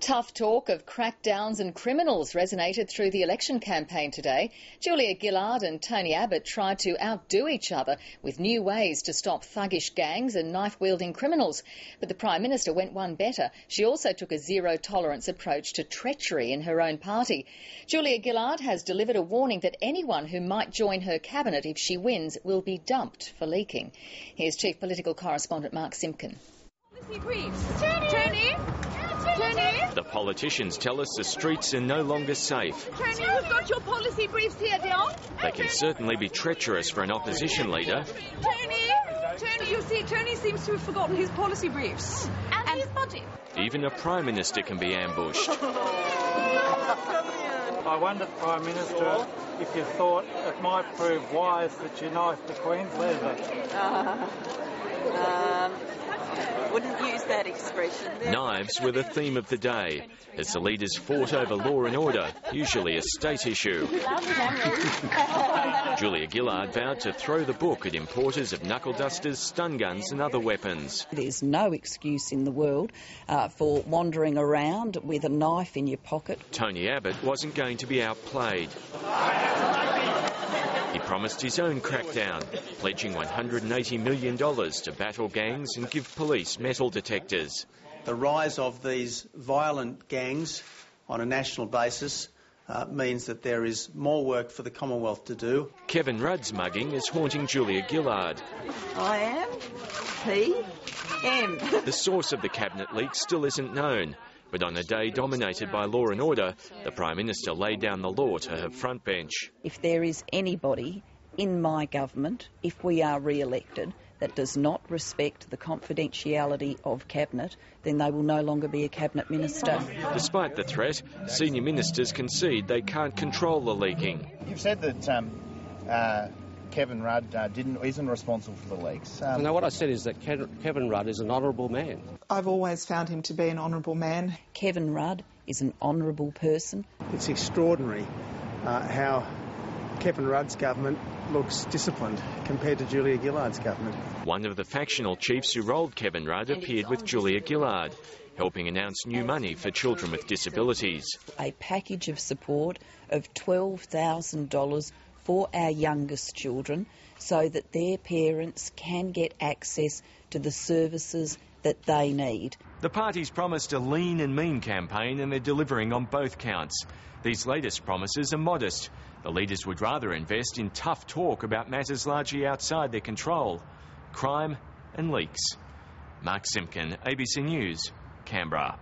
Tough talk of crackdowns and criminals resonated through the election campaign today. Julia Gillard and Tony Abbott tried to outdo each other with new ways to stop thuggish gangs and knife-wielding criminals. But the Prime Minister went one better. She also took a zero-tolerance approach to treachery in her own party. Julia Gillard has delivered a warning that anyone who might join her cabinet if she wins will be dumped for leaking. Here's Chief Political Correspondent Mark Simpkin. The politicians tell us the streets are no longer safe. Tony, you've got your policy briefs here, Dion. They can certainly be treacherous for an opposition leader. Tony, you see, Tony seems to have forgotten his policy briefs. And his budget. Even a Prime Minister can be ambushed. I wonder, Prime Minister, if you thought it might prove wise that you knifed the Queen's leader. Wouldn't use that expression. Knives were the theme of the day, as the leaders fought over law and order, usually a state issue. Julia Gillard vowed to throw the book at importers of knuckle dusters, stun guns and other weapons. There's no excuse in the world for wandering around with a knife in your pocket. Tony Abbott wasn't going to be outplayed. He promised his own crackdown, pledging $180 million to battle gangs and give police metal detectors. The rise of these violent gangs on a national basis means that there is more work for the Commonwealth to do. Kevin Rudd's mugging is haunting Julia Gillard. I am PM. The source of the cabinet leak still isn't known, but on a day dominated by law and order, the Prime Minister laid down the law to her front bench. If there is anybody in my government, if we are re-elected, that does not respect the confidentiality of Cabinet, then they will no longer be a Cabinet Minister. Despite the threat, senior ministers concede they can't control the leaking. You've said that Kevin Rudd isn't responsible for the leaks. No, what I said is that Kevin Rudd is an honourable man. I've always found him to be an honourable man. Kevin Rudd is an honourable person. It's extraordinary how Kevin Rudd's government looks disciplined compared to Julia Gillard's government. One of the factional chiefs who rolled Kevin Rudd appeared with Julia Gillard, helping announce new money for children with disabilities. A package of support of $12,000 for our youngest children so that their parents can get access to the services that they need. The party's promised a lean and mean campaign and they're delivering on both counts. These latest promises are modest. The leaders would rather invest in tough talk about matters largely outside their control, crime and leaks. Mark Simpkin, ABC News, Canberra.